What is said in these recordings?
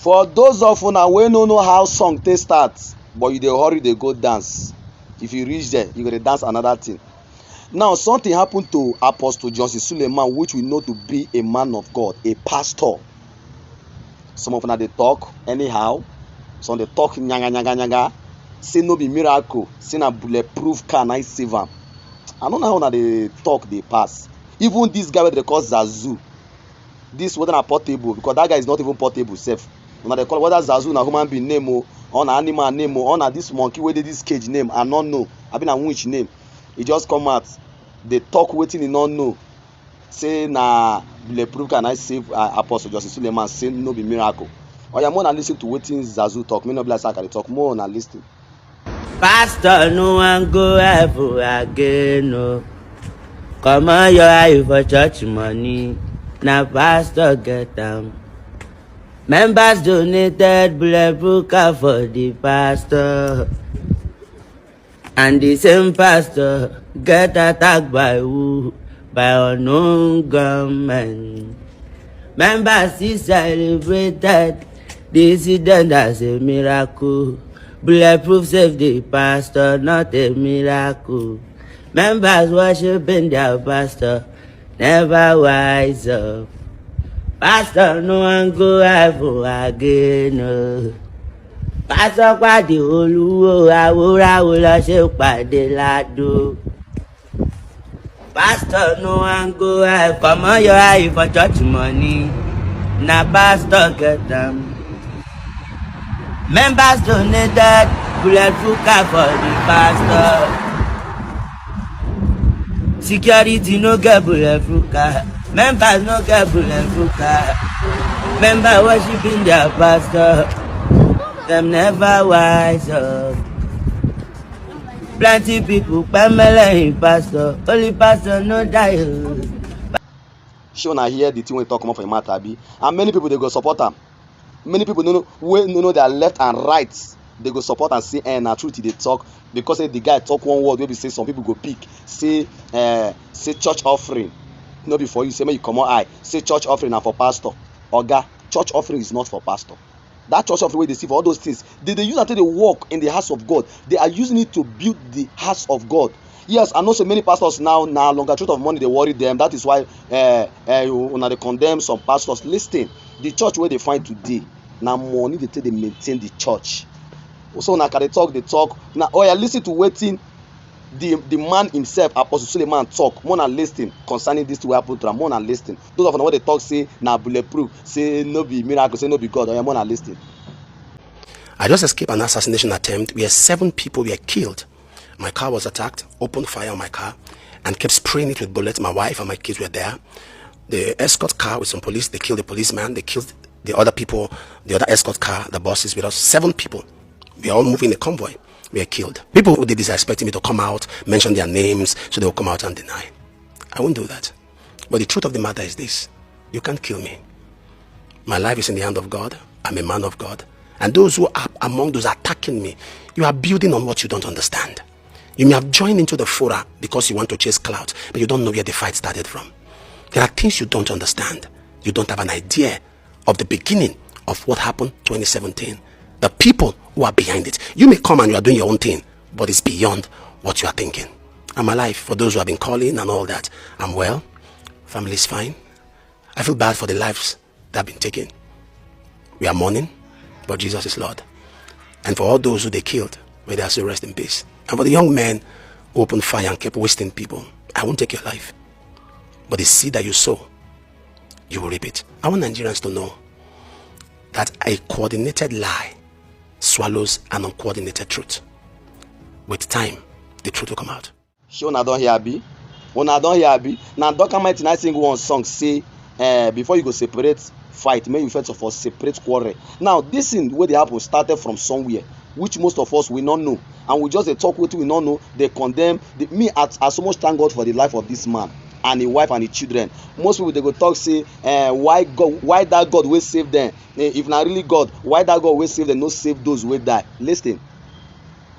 For those of una wey no know how song take start, but you dey hurry dey go dance, if you reach there you go dey dance another thing. Now something happen to Apostle Johnson Suleman, which we know to be a man of God, a pastor. Some of una dey talk anyhow, some dey talk nyaga nyaga nyaga, say no be miracle, say na bulletproof car na save am. I no know how una dey talk dey pass. Even this guy wey dey call Zazu, this whether na portable, because that guy is not even portable sef. Una dey call whether Zazu na human being name o, or na animal name o, or na this monkey wey dey this cage name, I no know. Abi na which name. E just come out dey talk wetin e no know, say na bulletproof car na save Apostle Johnson Suleman, say no be miracle. Oya, more na lis ten to wetin Zazu talk. May no be like say I dey talk, more na lis ten. Pastor no wan go heaven again o. Comot your eye for church money, na pastor get am. Members donated bulletproof car for the pastor, and the same pastor get attacked by who? By unknown gunmen. Members still celebrated the incident as a miracle. Bulletproof saved the pastor, not a miracle. Members worshiping their pastor, never wise up. Pastor no one go heaven again. Oh. Pastor pàdé olúwo, àwòràwò lọ ṣe pàdé ládò. Pastor no one go heaven, comot your eye for church money, na pastor get am. Members donated bulletproof car for the pastor. Security no get bulletproof car. Members no get bulletproof car. Members worshiping their pastor, them never wise up. Plenty people pamela in pastor, only pastor no die. Shey una hear the thing wey talk comot for im mouth abi? And many people dey go support am. Many people no know their left and right. They go support and say na truth dey talk, because the guy talk one word wey be say some people go pick, say church offering no be for you, say make you comot eye, say church offering na for pastor. Oga, church offering is not for pastor. That church offering wey dey see for all those things, they use am take dey work in the house of God. They are using it to build the house of God. Yes, I know so many pastors now longer truth of money dey worry them. That is why una dey condemn some pastors. Listen, the church wey dey find today na money dey take dey maintain the church. So una can dey talk. Now oya, listen to wetin the man himself, Apostle Suleman, talk. More na lis ten concerning this thing wey happen to am. More na lis ten. Those of una wey dey talk say na bulletproof, say no be miracle, say no be God. Oya, more na lis ten. I just escaped an assassination attempt where 7 people were killed. My car was attacked, opened fire on my car, and kept spraying it with bullets. My wife and my kids were there. The escort car with some police, they killed the policeman, they killed the other people, the other escort car, the buses with us. 7 people. We are all moving a convoy. We are killed. People who did this are expecting me to come out, mention their names, so they will come out and deny. I won't do that. But the truth of the matter is this: you can't kill me. My life is in the hand of God. I'm a man of God. And those who are among those attacking me, you are building on what you don't understand. You may have joined into the fora because you want to chase clouds, but you don't know where the fight started from. There are things you don't understand. You don't have an idea of the beginning of what happened 2017. The people who are behind it. You may come and you are doing your own thing, but it's beyond what you are thinking. I'm alive for those who have been calling and all that. I'm well. Family is fine. I feel bad for the lives that have been taken. We are mourning, but Jesus is Lord. And for all those who they killed, may they also rest in peace. And for the young men who opened fire and kept wasting people, I won't take your life. But the seed that you sow, you will reap it. I want Nigerians to know that a coordinated lie swallows an uncoordinated truth. With time, the truth will come out. Shey una don hear abi? Una don hear abi? Na Dr. Mighty na sing one song say before you go separate fight, make you first of all separate quarrel. Now this thing wey dey happen started from somewhere, which most of us we not know, and we just dey talk wetin we not know. They condemn me. I so much thank God for the life of this man and his wife and his children. Most people they go talk say why that God wey save them? If na really God, why that God wey save them no save those wey die? Listen,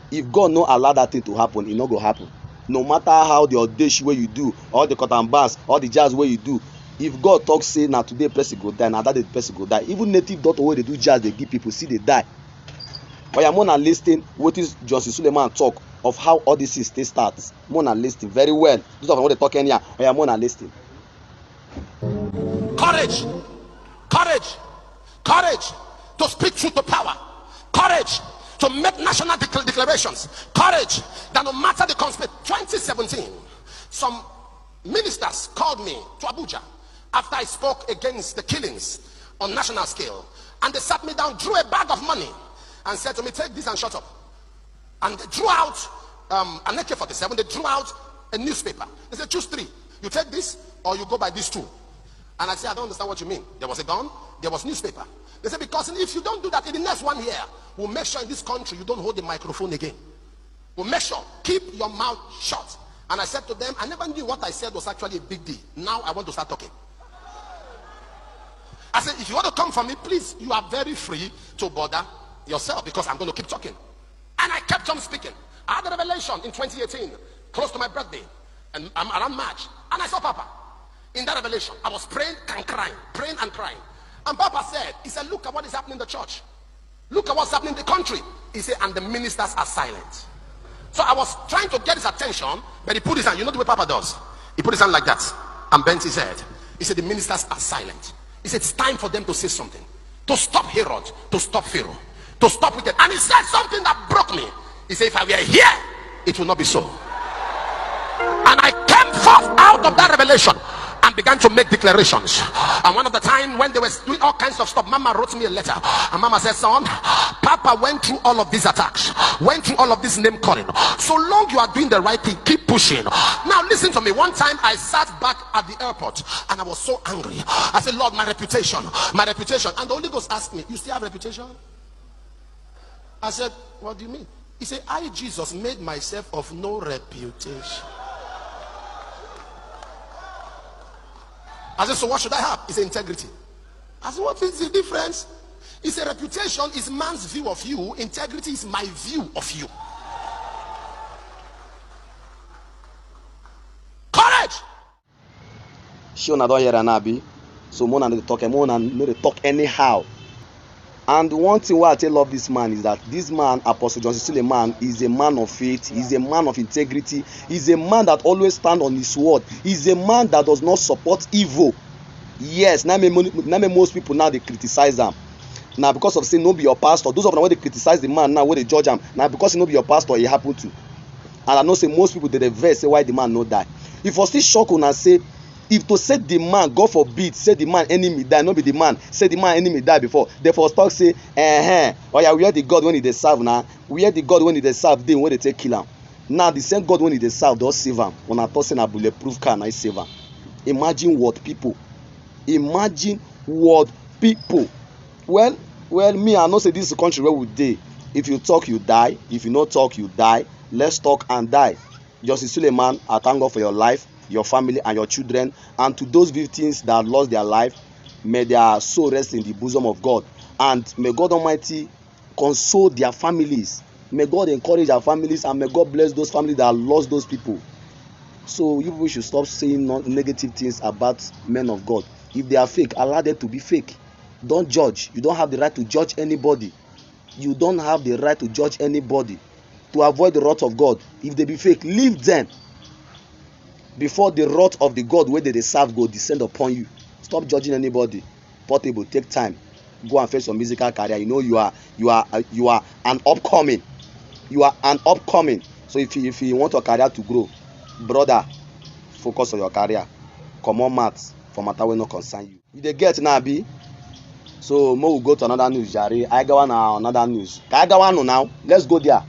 if God no allow that thing to happen, e no go happen. No matter how the audacious way you do, all the cut and bass, all the jazz way you do, if God talk say na today person go die, na that day the person go die. Even native doctor wey dey do jazz dey give people still dey die. Oya mo na lis ten wetin Johnson Suleman talk of how all these things take start. Mo na lis ten very well. Those of una wey dey talk anyhow, oya mo na lis ten. Courage, courage, courage to speak truth to power, courage to make national declarations, courage that no matter the conspiracy. 2017, some ministers called me to Abuja after I spoke against the killings on national scale, and they sat me down, drew a bag of money and said to me, take this and shut up. And they drew out an AK-47, they drew out a newspaper. They said, choose three. You take this or you go by these two. And I said, I don't understand what you mean. There was a gun, there was newspaper. They said, because if you don't do that in the next 1 year, we'll make sure in this country you don't hold the microphone again. We'll make sure, keep your mouth shut. And I said to them, I never knew what I said was actually a big deal. Now I want to start talking. I said, if you want to come for me, please, you are very free to bother yourself, because I'm going to keep talking. And I kept on speaking. I had a revelation in 2018, close to my birthday, and I'm around March, and I saw Papa. In that revelation, I was praying and crying, praying and crying. And Papa said, he said, look at what is happening in the church. Look at what's happening in the country. He said, and the ministers are silent. So I was trying to get his attention, but he put his hand, you know the way Papa does. He put his hand like that and bent his head. He said, the ministers are silent. He said, it's time for them to say something. To stop Herod, to stop Pharaoh, to stop with it. And he said something that broke me. He said, if I were here, it will not be so. And I came forth out of that revelation and began to make declarations. And one of the time when they were doing all kinds of stuff, Mama wrote me a letter, and Mama said, son, Papa went through all of these attacks, went through all of this name calling. So long you are doing the right thing, keep pushing. Now listen to me. One time I sat back at the airport and I was so angry. I said, Lord, my reputation. And the Holy Ghost asked me, you still have reputation? I said, what do you mean? He said, I, Jesus, made myself of no reputation. I said, so what should I have? He said, integrity. I said, what is the difference? He said, reputation is man's view of you. Integrity is my view of you. Courage. She una don hear am abi. So Mona no dey talk anyhow. And one thing why I tell love this man is that this man, Apostle Johnson Suleman, is a man of faith, he's a man of integrity, he's a man that always stand on his word, he's a man that does not support evil. Yes, now most people now they criticize him. Now because of saying no be your pastor, those of them when they criticize the man now when they judge him, now because he no be your pastor, it happened to. And I know say most people they vex say why the man no die. If I still shock una say, if to say the man, God forbid, say the man enemy die, no be the man, say the man enemy die before. Therefore, talk say, oh yeah, we are the God when he dey serve now. We are the God when he dey serve, then when they take kill him. Now the same God when he dey serve does save him. When I talk say na bulletproof car, na save him. Imagine what people. Imagine what people. Well, me I know say this is the country where we dey. If you talk, you die. If you not talk, you die. Let's talk and die. Justice Suleman, I thank God for your life, your family and your children, and to those victims that lost their life, may their soul rest in the bosom of God, and may God Almighty console their families. May God encourage our families, and may God bless those families that lost those people. So you people should stop saying negative things about men of God. If they are fake, allow them to be fake. Don't judge. You don't have the right to judge anybody. You don't have the right to judge anybody. To avoid the wrath of God, if they be fake, leave them before the wrath of the God where they serve go descend upon you. Stop judging anybody. Portable, take time, go and face your musical career. You know you are an upcoming. You are an upcoming. So if you want your career to grow, brother, focus on your career. Come on, maths for matter will not concern you. You dey get now, be. So mo will go to another news, Jare. I go on another news. I go on now. Let's go there.